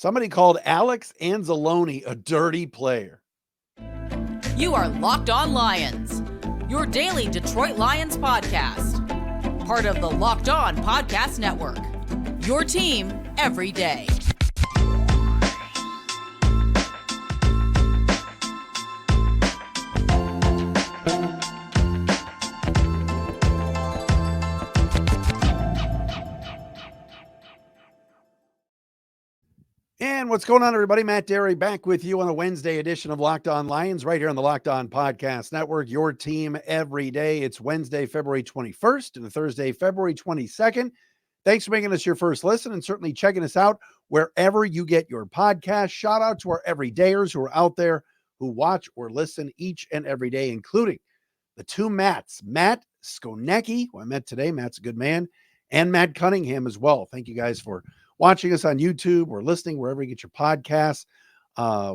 Somebody called Alex Anzalone a dirty player. You are Locked On Lions, your daily Detroit Lions podcast. Part of the Locked On Podcast Network, your team every day. And what's going on, everybody? Matt Derry back with you on a Wednesday edition of Locked On Lions right here on the Locked On Podcast Network, your team every day. It's Wednesday, February 21st and Thursday, February 22nd. Thanks for making us your first listen and certainly checking us out wherever you get your podcast. Shout out to our everydayers who are out there who watch or listen each and every day, including the two Matts, Matt Skonecki, who I met today. Matt's a good man, and Matt Cunningham as well. Thank you guys for watching us on YouTube or listening wherever you get your podcasts.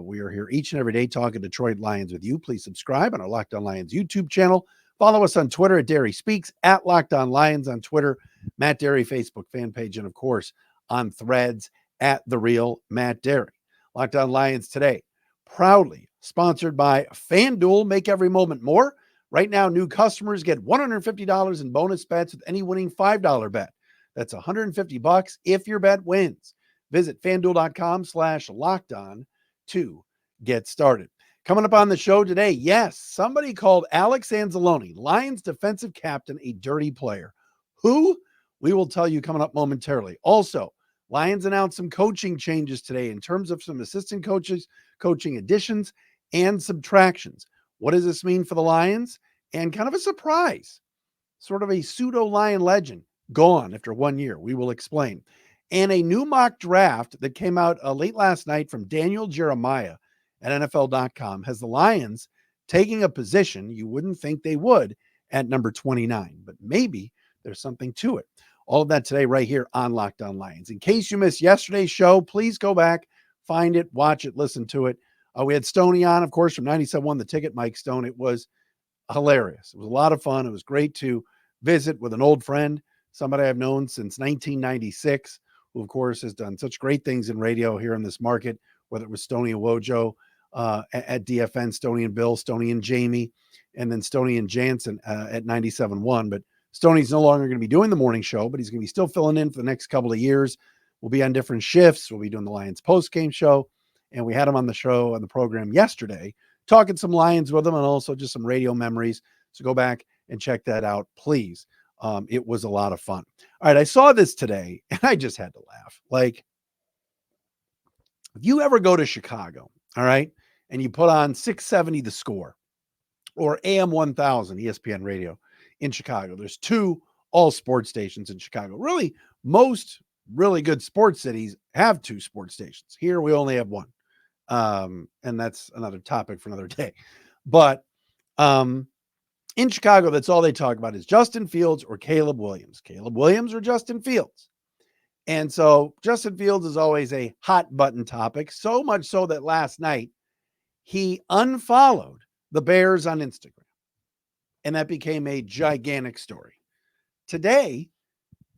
We are here each and every day talking Detroit Lions with you. Please subscribe on our Locked On Lions YouTube channel. Follow us on Twitter at Derry Speaks, at Locked On Lions on Twitter, Matt Derry Facebook fan page, and of course on Threads at The Real Matt Derry. Locked On Lions today, proudly sponsored by FanDuel. Make every moment more. Right now, new customers get $150 in bonus bets with any winning $5 bet. That's $150 if your bet wins. Visit FanDuel.com/lockedon to get started. Coming up on the show today, yes, somebody called Alex Anzalone, Lions defensive captain, a dirty player. Who? We will tell you coming up momentarily. Also, Lions announced some coaching changes today in terms of some assistant coaches, coaching additions and subtractions. What does this mean for the Lions? And kind of a surprise, sort of a pseudo-Lion legend gone after 1 year. We will explain. And a new mock draft that came out late last night from Daniel Jeremiah at NFL.com has the Lions taking a position you wouldn't think they would at number 29, but maybe there's something to it. All of that today right here on Locked On Lions. In case you missed yesterday's show, please go back, find it, watch it, listen to it. We had Stoney on, of course, from 97.1 The Ticket, Mike Stone. It was hilarious. It was a lot of fun. It was great to visit with an old friend, somebody I've known since 1996, who, of course, has done such great things in radio here in this market, whether it was Stoney and Wojo at DFN, Stoney and Bill, Stoney and Jamie, and then Stoney and Jansen at 97.1. But Stoney's no longer going to be doing the morning show, but he's going to be still filling in for the next couple of years. We'll be on different shifts. We'll be doing the Lions post-game show, and we had him on the show, on the program yesterday, talking some Lions with him and also just some radio memories. So go back and check that out, please. It was a lot of fun. All right, I saw this today and I just had to laugh. Like, if you ever go to Chicago, all right, and you put on 670 The Score or AM 1000 ESPN radio in Chicago, there's two all sports stations in Chicago. Really, most really good sports cities have two sports stations. Here we only have one. And that's another topic for another day. But in Chicago, that's all they talk about is Justin Fields or Caleb Williams. Caleb Williams or Justin Fields. And so Justin Fields is always a hot button topic, so much so that last night he unfollowed the Bears on Instagram. And that became a gigantic story. Today,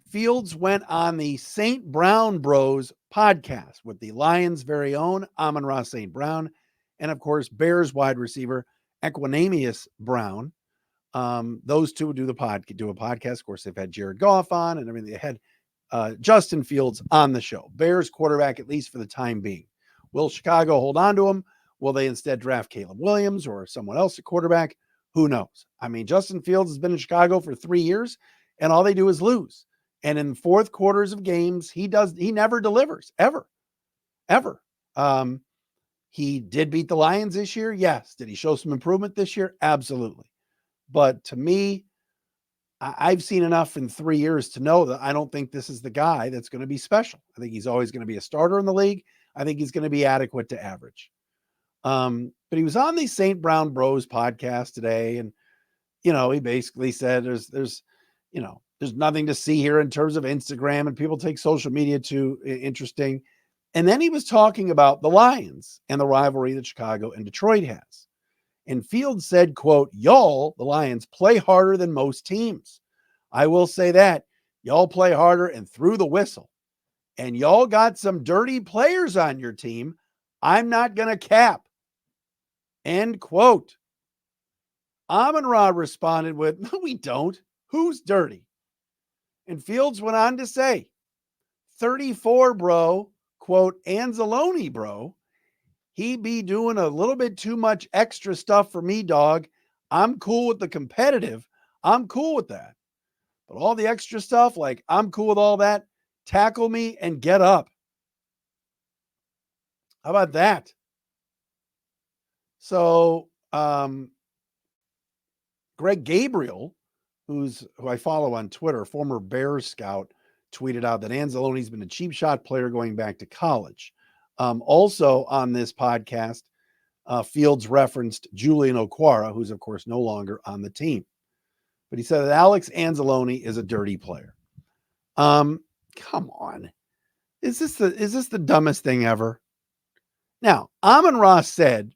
Fields went on the St. Brown Bros podcast with the Lions' very own Amon-Ra St. Brown and, of course, Bears wide receiver Equanimeous Brown. Those two do a podcast. Of course, they've had Jared Goff on and everything. They had Justin Fields on the show. Bears quarterback, at least for the time being. Will Chicago hold on to him? Will they instead draft Caleb Williams or someone else at quarterback? Who knows? I mean, Justin Fields has been in Chicago for 3 years, and all they do is lose. And in fourth quarters of games, he never delivers, ever. He did beat the Lions this year. Yes. Did he show some improvement this year? Absolutely. But to me, I've seen enough in 3 years to know that I don't think this is the guy that's going to be special. I think he's always going to be a starter in the league. I think he's going to be adequate to average. But he was on the St. Brown Bros podcast today. And, he basically said there's nothing to see here in terms of Instagram, and people take social media too interesting. And then he was talking about the Lions and the rivalry that Chicago and Detroit has. And Fields said, quote, "Y'all, the Lions, play harder than most teams. I will say that. Y'all play harder and through the whistle. and y'all got some dirty players on your team, I'm not going to cap. End quote. Amon-Ra responded with, no, we don't. Who's dirty? And Fields went on to say, 34, bro, quote, Anzalone, bro. He be doing a little bit too much extra stuff for me, dog. I'm cool with the competitive. I'm cool with that. But all the extra stuff, like I'm cool with all that. Tackle me and get up. How about that? So, Greg Gabriel, who I follow on Twitter, former Bears scout, tweeted out that Anzalone's been a cheap shot player going back to college. Also on this podcast, Fields referenced Julian Okwara, who's of course no longer on the team. But he said that Alex Anzalone is a dirty player. Come on. Is this the dumbest thing ever? Now, Amon-Ra said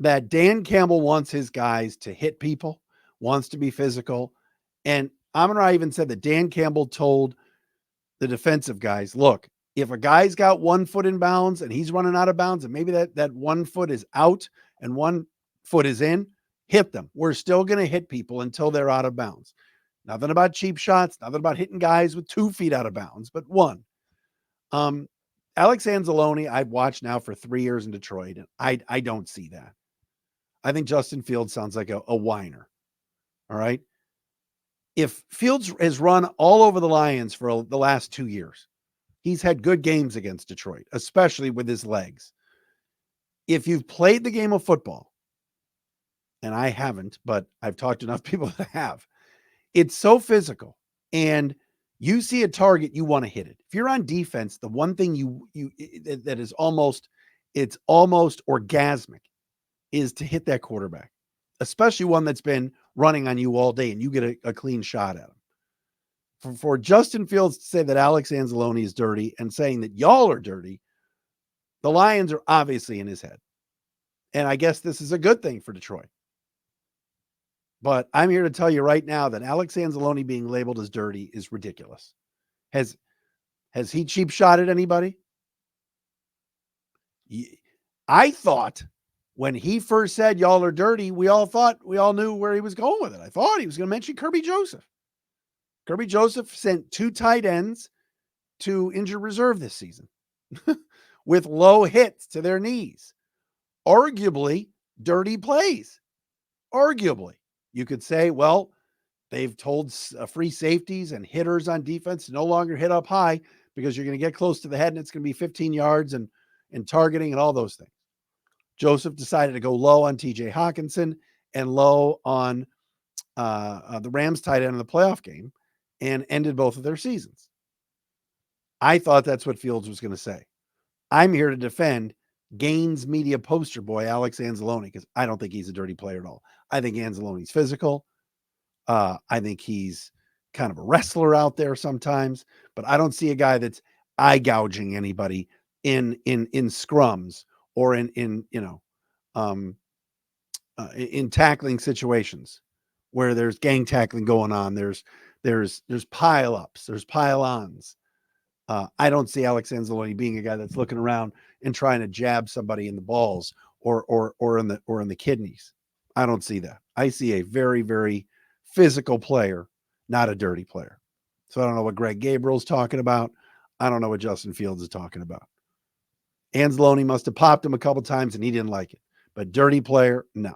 that Dan Campbell wants his guys to hit people, wants to be physical. And Amon-Ra even said that Dan Campbell told the defensive guys, look, if a guy's got 1 foot in bounds and he's running out of bounds and maybe that 1 foot is out and 1 foot is in, hit them. We're still going to hit people until they're out of bounds. Nothing about cheap shots, nothing about hitting guys with 2 feet out of bounds, but 1. Alex Anzalone, I've watched now for 3 years in Detroit, and I don't see that. I think Justin Fields sounds like a whiner. All right. If Fields has run all over the Lions for the last 2 years, he's had good games against Detroit, especially with his legs. If you've played the game of football, and I haven't, but I've talked to enough people that have, it's so physical. And you see a target, you want to hit it. If you're on defense, the one thing that is almost orgasmic is to hit that quarterback, especially one that's been running on you all day and you get a clean shot at him. For Justin Fields to say that Alex Anzalone is dirty and saying that y'all are dirty, the Lions are obviously in his head. And I guess this is a good thing for Detroit. But I'm here to tell you right now that Alex Anzalone being labeled as dirty is ridiculous. Has he cheap shotted anybody? I thought when he first said y'all are dirty, we all knew where he was going with it. I thought he was going to mention Kirby Joseph. Kirby Joseph sent 2 tight ends to injured reserve this season with low hits to their knees. Arguably dirty plays. Arguably. You could say, well, they've told free safeties and hitters on defense to no longer hit up high because you're going to get close to the head and it's going to be 15 yards and targeting and all those things. Joseph decided to go low on TJ Hawkinson and low on the Rams tight end in the playoff game and ended both of their seasons. I thought that's what Fields was going to say. I'm here to defend Gaines media poster boy, Alex Anzalone, because I don't think he's a dirty player at all. I think Anzalone's physical. I think he's kind of a wrestler out there sometimes, but I don't see a guy that's eye gouging anybody in scrums or in tackling situations where there's gang tackling going on. There's pile ups, there's pile ons. I don't see Alex Anzalone being a guy that's looking around and trying to jab somebody in the balls or in the kidneys. I don't see that. I see a very, very physical player, not a dirty player. So I don't know what Greg Gabriel's talking about. I don't know what Justin Fields is talking about. Anzalone must have popped him a couple times and he didn't like it. But dirty player, no.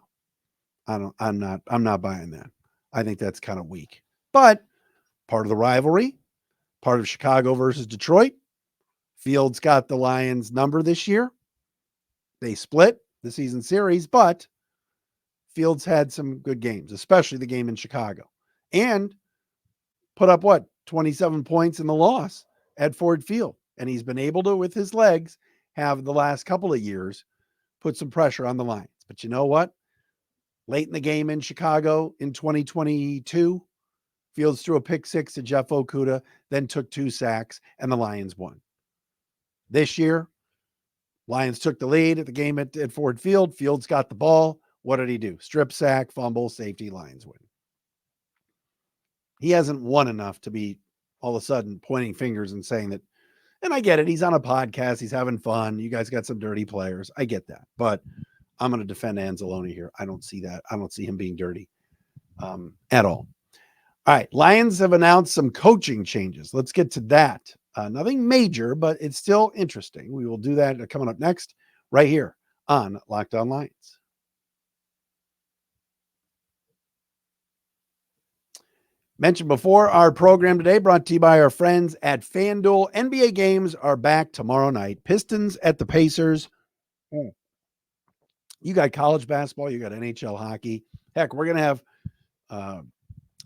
I'm not buying that. I think that's kind of weak. But part of the rivalry, part of Chicago versus Detroit. Fields got the Lions number this year. They split the season series, but Fields had some good games, especially the game in Chicago, and put up 27 points in the loss at Ford Field. And he's been able to, with his legs, have the last couple of years put some pressure on the Lions. But you know what? Late in the game in Chicago in 2022, Fields threw a pick 6 to Jeff Okudah, then took 2 sacks, and the Lions won. This year, Lions took the lead at the game at Ford Field. Fields got the ball. What did he do? Strip sack, fumble, safety, Lions win. He hasn't won enough to be all of a sudden pointing fingers and saying that And I get it. He's on a podcast. He's having fun. You guys got some dirty players. I get that. But I'm going to defend Anzalone here. I don't see that. I don't see him being dirty at all. All right. Lions have announced some coaching changes. Let's get to that. Nothing major, but it's still interesting. We will do that coming up next right here on Locked On Lions. Mentioned before, our program today brought to you by our friends at FanDuel. NBA games are back tomorrow night. Pistons at the Pacers. You got college basketball. You got NHL hockey. Heck, we're going to have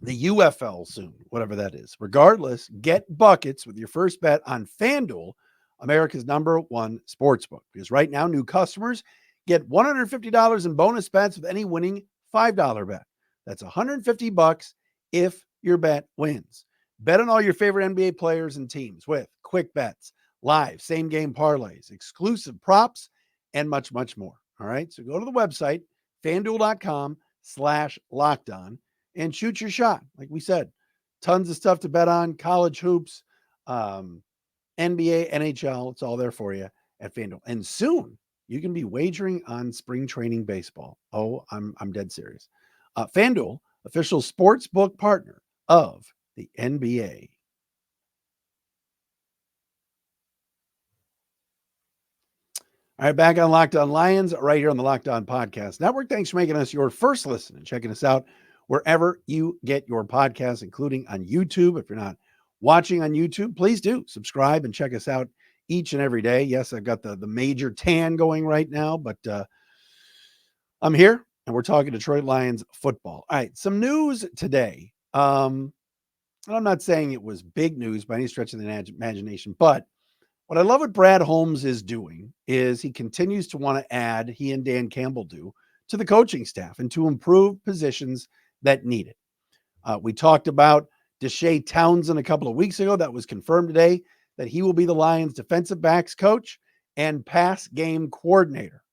the UFL soon, whatever that is. Regardless, get buckets with your first bet on FanDuel, America's #1 sportsbook. Because right now, new customers get $150 in bonus bets with any winning $5 bet. That's $150 if your bet wins. Bet on all your favorite NBA players and teams with quick bets, live, same game parlays, exclusive props, and much, much more. All right. So go to the website, fanduel.com/lockedon, and shoot your shot. Like we said, tons of stuff to bet on, college hoops, NBA, NHL. It's all there for you at FanDuel. And soon you can be wagering on spring training baseball. Oh, I'm dead serious. FanDuel, official sports book partner of the NBA. All right, back on Locked On Lions, right here on the Locked On Podcast Network. Thanks for making us your first listen and checking us out wherever you get your podcasts, including on YouTube. If you're not watching on YouTube, please do subscribe and check us out each and every day. Yes, I've got the major tan going right now, but I'm here and we're talking Detroit Lions football. All right, some news today. And I'm not saying it was big news by any stretch of the imagination, but what I love what Brad Holmes is doing is he continues to want to add, he and Dan Campbell do, to the coaching staff and to improve positions that need it. We talked about Deshae Townsend a couple of weeks ago. That was confirmed today that he will be the Lions defensive backs coach and pass game coordinator.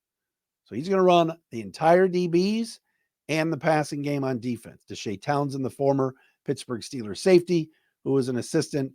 So he's going to run the entire DBs and the passing game on defense. Deshae Townsend, the former Pittsburgh Steelers safety, who was an assistant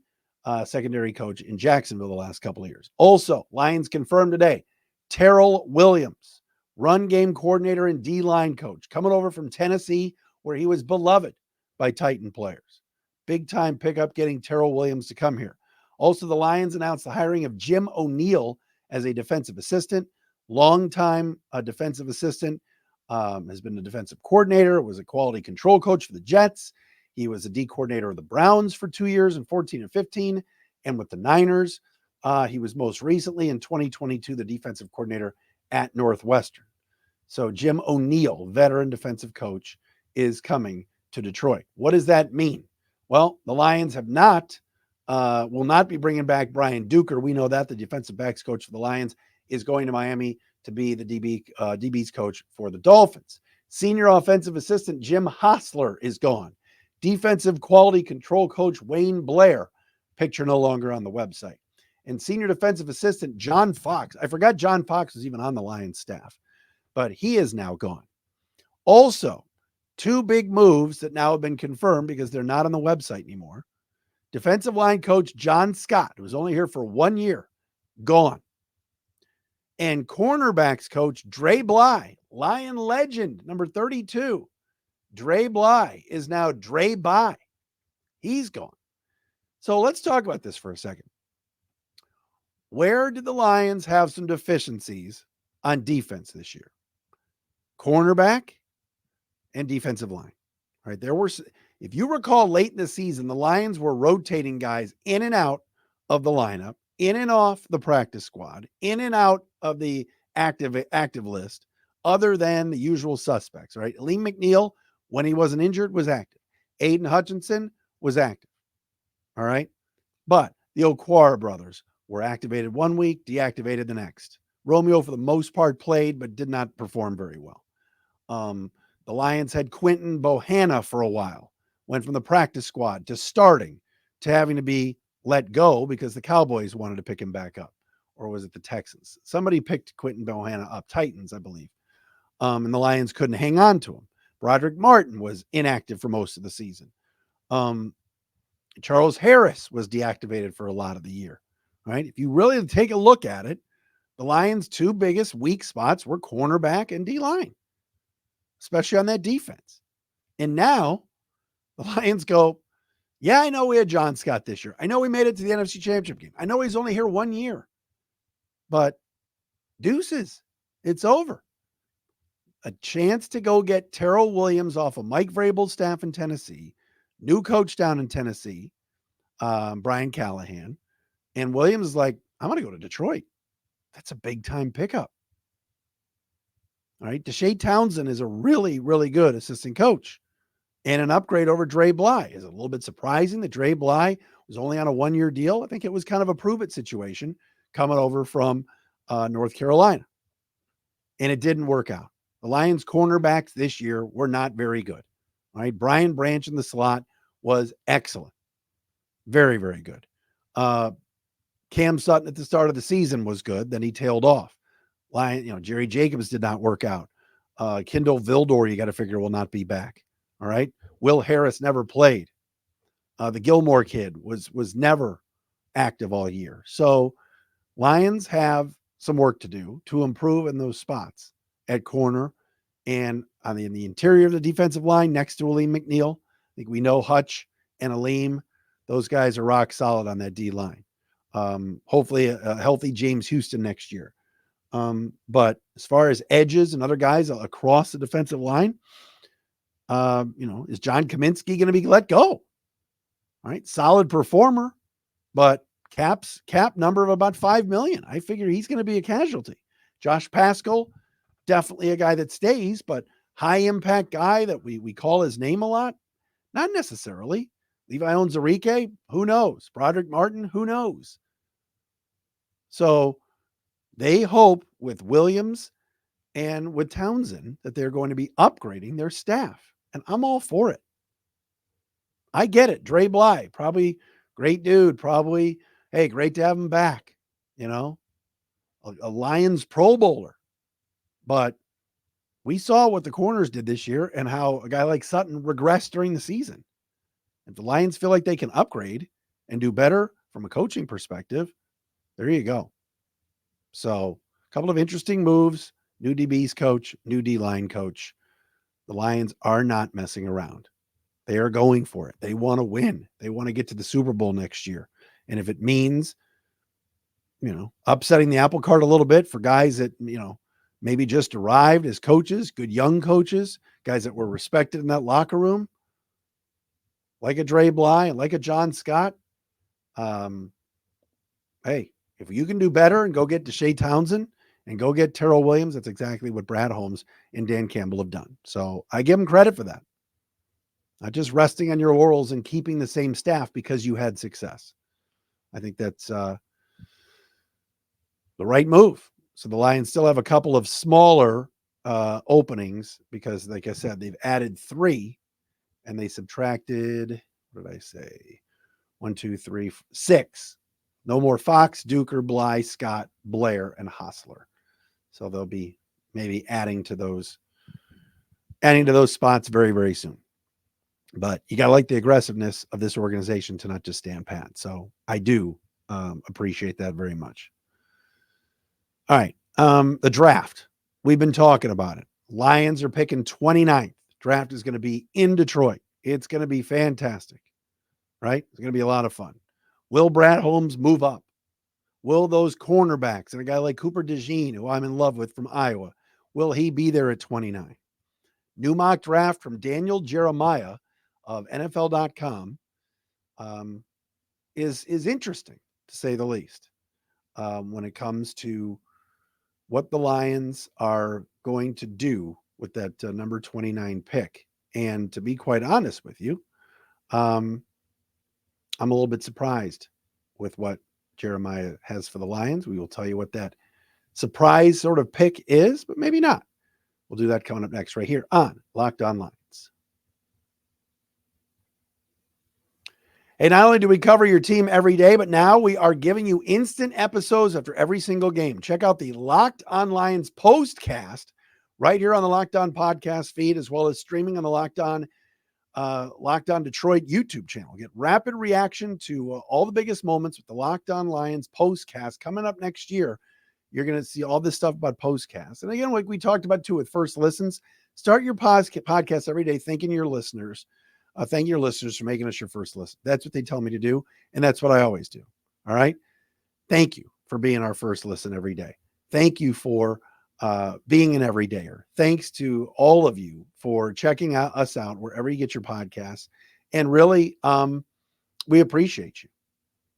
secondary coach in Jacksonville the last couple of years. Also, Lions confirmed today, Terrell Williams, run game coordinator and D-line coach, coming over from Tennessee, where he was beloved by Titan players. Big time pickup getting Terrell Williams to come here. Also, the Lions announced the hiring of Jim O'Neill as a defensive assistant, longtime defensive assistant, has been a defensive coordinator, was a quality control coach for the Jets. He was a D coordinator of the Browns for 2 years in 14 and 15, and with the Niners. He was most recently in 2022 the defensive coordinator at Northwestern. So Jim O'Neill, veteran defensive coach, is coming to Detroit. What does that mean? Well, the Lions have will not be bringing back Brian Duker. We know that the defensive backs coach for the Lions is going to Miami to be the DB's coach for the Dolphins. Senior offensive assistant Jim Hostler is gone. Defensive quality control coach Wayne Blair, picture no longer on the website. And senior defensive assistant John Fox. I forgot John Fox was even on the Lions staff, but he is now gone. Also, two big moves that now have been confirmed because they're not on the website anymore. Defensive line coach John Scott, who was only here for 1 year, gone. And cornerbacks coach Dre Bly, Lion legend, number 32. Dre Bly is now Dre Bye. He's gone. So let's talk about this for a second. Where did the Lions have some deficiencies on defense this year? Cornerback and defensive line. All right, if you recall late in the season, the Lions were rotating guys in and out of the lineup, in and off the practice squad, in and out of the active list, other than the usual suspects, right? Aleem McNeil, when he wasn't injured, was active. Aiden Hutchinson was active. All right. But the Okwara brothers were activated 1 week, deactivated the next. Romeo, for the most part, played, but did not perform very well. The Lions had Quentin Bohanna for a while, went from the practice squad to starting to having to be let go because the Cowboys wanted to pick him back up. Or was it the Texans? Somebody picked Quentin Bohanna up, Titans, I believe. And the Lions couldn't hang on to him. Broderick Martin was inactive for most of the season. Charles Harris was deactivated for a lot of the year. right? If you really take a look at it, the Lions' two biggest weak spots were cornerback and D-line, especially on that defense. And now the Lions go, yeah, I know we had John Scott this year. I know we made it to the NFC Championship game. I know he's only here 1 year, but deuces, it's over. A chance to go get Terrell Williams off of Mike Vrabel's staff in Tennessee, new coach down in Tennessee, Brian Callahan. And Williams is like, I'm going to go to Detroit. That's a big time pickup. All right. Deshae Townsend is a really, really good assistant coach and an upgrade over Dre Bly. Is it a little bit surprising that Dre Bly was only on a 1-year deal? I think it was kind of a prove it situation coming over from North Carolina. And it didn't work out. The Lions cornerbacks this year were not very good. All right. Brian Branch in the slot was excellent. Very, very good. Cam Sutton at the start of the season was good. Then he tailed off. Jerry Jacobs did not work out. Kendall Vildor, you got to figure, will not be back. All right. Will Harris never played. The Gilmore kid was never active all year. So Lions have some work to do to improve in those spots at corner and on the interior of the defensive line next to Aleem McNeil. I think we know Hutch and Aleem, those guys are rock solid on that D line. Hopefully a healthy James Houston next year. But as far as edges and other guys across the defensive line, is John Kaminsky going to be let go? All right. Solid performer, but cap number of about $5 million. I figure he's going to be a casualty. Josh Paschal, definitely a guy that stays, but high impact guy that we call his name a lot. Not necessarily. Levi Onwuzurike, who knows? Broderick Martin, who knows? So they hope with Williams and with Townsend that they're going to be upgrading their staff. And I'm all for it. I get it. Dre Bly, probably great dude. Probably, hey, great to have him back. A Lions Pro Bowler. But we saw what the corners did this year and how a guy like Sutton regressed during the season. If the Lions feel like they can upgrade and do better from a coaching perspective, there you go. So a couple of interesting moves, new DBs coach, new D-line coach. The Lions are not messing around. They are going for it. They want to win. They want to get to the Super Bowl next year. And if it means, upsetting the apple cart a little bit for guys that, maybe just arrived as coaches, good young coaches, guys that were respected in that locker room, like a Dre Bly and like a John Scott. Hey, if you can do better and go get Deshae Townsend and go get Terrell Williams, that's exactly what Brad Holmes and Dan Campbell have done. So I give them credit for that. Not just resting on your laurels and keeping the same staff because you had success. I think that's the right move. So the Lions still have a couple of smaller openings because, like I said, they've added 3 and they subtracted, what did I say? 1, 2, 3, 6. No more Fox, Duker, Bly, Scott, Blair, and Hostler. So they'll be maybe adding to those spots very, very soon. But you got to like the aggressiveness of this organization to not just stand pat. So I do appreciate that very much. All right. The draft. We've been talking about it. Lions are picking 29th. Draft is going to be in Detroit. It's going to be fantastic, right? It's going to be a lot of fun. Will Brad Holmes move up? Will those cornerbacks and a guy like Cooper DeJean, who I'm in love with from Iowa, will he be there at 29? New mock draft from Daniel Jeremiah of NFL.com is interesting, to say the least, when it comes to what the Lions are going to do with that number 29 pick. And to be quite honest with you, I'm a little bit surprised with what Jeremiah has for the Lions. We will tell you what that surprise sort of pick is, but maybe not. We'll do that coming up next right here on Locked On Lions. Hey, not only do we cover your team every day, but now we are giving you instant episodes after every single game. Check out the Locked On Lions postcast right here on the Locked On podcast feed, as well as streaming on the Locked On Locked On Detroit YouTube channel. Get rapid reaction to all the biggest moments with the Locked On Lions postcast coming up next year. You're going to see all this stuff about postcasts. And again, like we talked about too with first listens, start your podcast every day thanking your listeners. Thank your listeners for making us your first listen. That's what they tell me to do. And that's what I always do. All right. Thank you for being our first listen every day. Thank you for being an everydayer. Thanks to all of you for checking us out wherever you get your podcasts. And really, we appreciate you.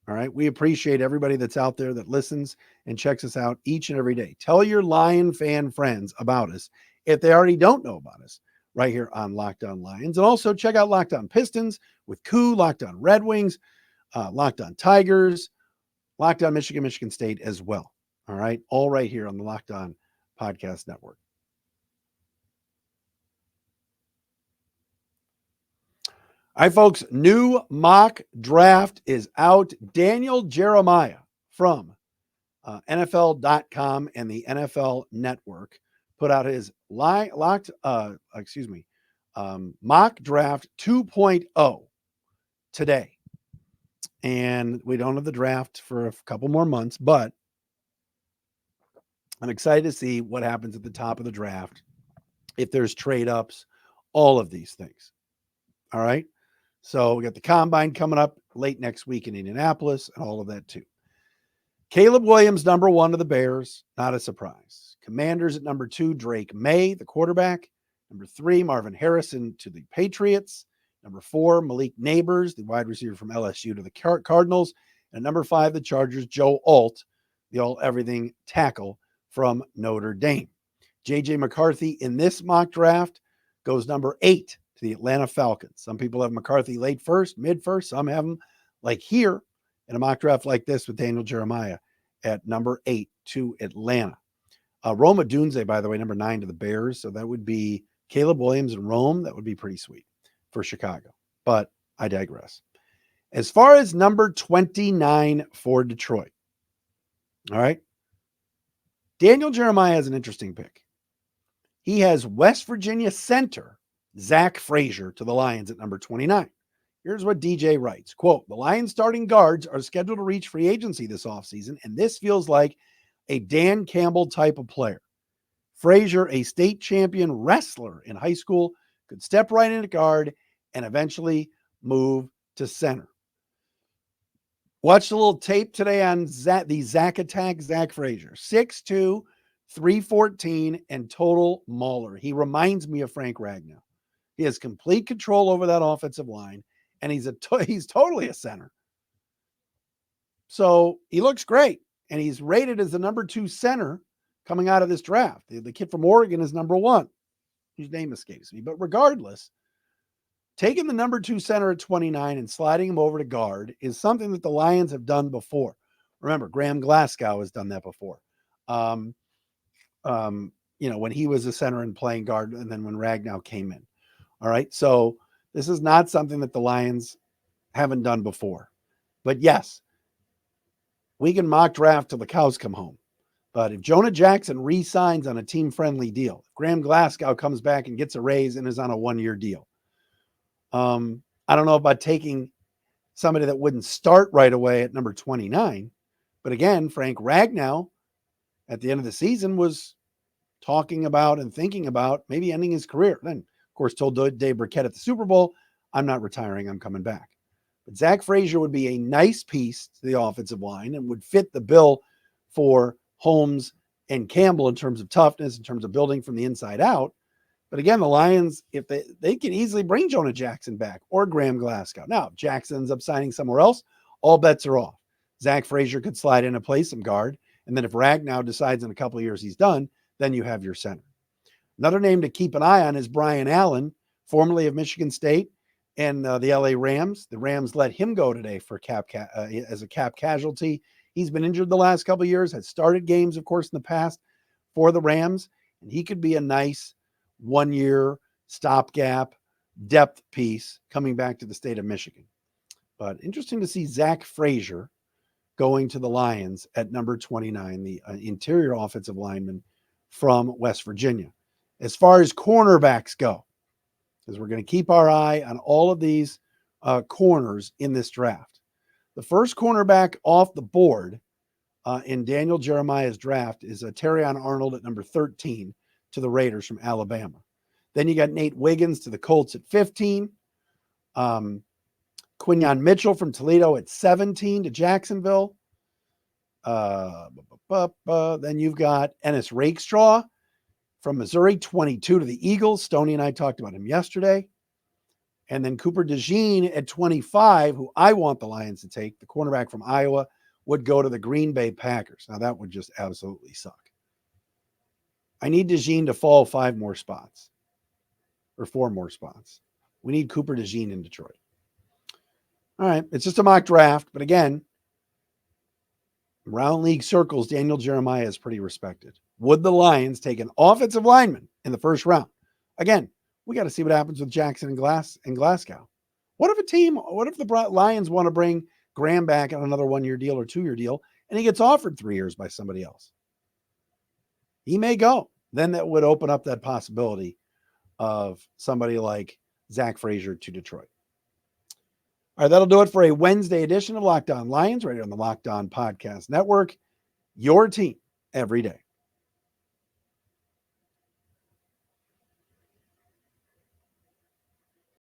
All right. We appreciate everybody that's out there that listens and checks us out each and every day. Tell your Lion fan friends about us if they already don't know about us right here on Locked On Lions. And also check out Locked On Pistons with Koo, Locked On Red Wings, Locked On Tigers, Locked On Michigan State as well. All right. All right here on the Locked On Podcast Network. All right, folks, new mock draft is out. Daniel Jeremiah from NFL.com and the NFL Network put out his mock draft 2.0 today. And we don't have the draft for a couple more months, but I'm excited to see what happens at the top of the draft, if there's trade ups, all of these things. All right. So we got the combine coming up late next week in Indianapolis and all of that too. Caleb Williams, number 1 to the Bears, not a surprise. Commanders at number 2, Drake May, the quarterback. Number 3, Marvin Harrison to the Patriots. Number 4, Malik Neighbors, the wide receiver from LSU to the Cardinals. And number 5, the Chargers, Joe Alt, the all-everything tackle from Notre Dame. J.J. McCarthy in this mock draft goes number 8 to the Atlanta Falcons. Some people have McCarthy late first, mid first. Some have him like here in a mock draft like this with Daniel Jeremiah at number 8 to Atlanta. Rome Odunze, by the way, number 9 to the Bears. So that would be Caleb Williams and Rome. That would be pretty sweet for Chicago. But I digress. As far as number 29 for Detroit. All right. Daniel Jeremiah has an interesting pick. He has West Virginia center Zach Frazier to the Lions at number 29. Here's what DJ writes, quote, "The Lions starting guards are scheduled to reach free agency this offseason, and this feels like a Dan Campbell type of player. Frazier, a state champion wrestler in high school, could step right into guard and eventually move to center." Watched a little tape today on the Zach attack, Zach Frazier. 6'2", 314, and total mauler. He reminds me of Frank Ragnow. He has complete control over that offensive line, and he's totally a center. So he looks great, and he's rated as the number 2 center coming out of this draft. The kid from Oregon is number 1. His name escapes me. But regardless, taking the number 2 center at 29 and sliding him over to guard is something that the Lions have done before. Remember, Graham Glasgow has done that before. When he was a center and playing guard, and then when Ragnow came in. All right. So this is not something that the Lions haven't done before. But yes, we can mock draft till the cows come home. But if Jonah Jackson re-signs on a team-friendly deal, if Graham Glasgow comes back and gets a raise and is on a 1-year deal, I don't know about taking somebody that wouldn't start right away at number 29. But again, Frank Ragnow at the end of the season was talking about and thinking about maybe ending his career. Then, of course, told Dave Burkett at the Super Bowl, "I'm not retiring, I'm coming back." But Zach Frazier would be a nice piece to the offensive line and would fit the bill for Holmes and Campbell in terms of toughness, in terms of building from the inside out. But again, the Lions, if they can easily bring Jonah Jackson back or Graham Glasgow. Now, if Jackson ends up signing somewhere else, all bets are off. Zach Frazier could slide in and play some guard. And then if Ragnow decides in a couple of years he's done, then you have your center. Another name to keep an eye on is Brian Allen, formerly of Michigan State and the LA Rams. The Rams let him go today for as a cap casualty. He's been injured the last couple of years, has started games, of course, in the past for the Rams, and he could be a nice 1-year stopgap depth piece coming back to the state of Michigan. But interesting to see Zach Frazier going to the Lions at number 29, the interior offensive lineman from West Virginia. As far as cornerbacks go, because we're going to keep our eye on all of these corners in this draft. The first cornerback off the board in Daniel Jeremiah's draft is Terrion Arnold at number 13 to the Raiders from Alabama. Then you got Nate Wiggins to the Colts at 15. Quinyon Mitchell from Toledo at 17 to Jacksonville. Then you've got Ennis Rakestraw from Missouri, 22 to the Eagles. Stoney and I talked about him yesterday. And then Cooper DeJean at 25, who I want the Lions to take, the cornerback from Iowa, would go to the Green Bay Packers. Now, that would just absolutely suck. I need DeJean to fall 5 more spots or 4 more spots. We need Cooper DeJean in Detroit. All right, it's just a mock draft. But again, around league circles, Daniel Jeremiah is pretty respected. Would the Lions take an offensive lineman in the first round? Again, we got to see what happens with Jackson and Glasgow. What if the Lions want to bring Graham back on another 1-year deal or 2-year deal, and he gets offered 3 years by somebody else? He may go. Then that would open up that possibility of somebody like Zach Frazier to Detroit. All right, that'll do it for a Wednesday edition of Locked On Lions right here on the Locked On Podcast Network. Your team every day.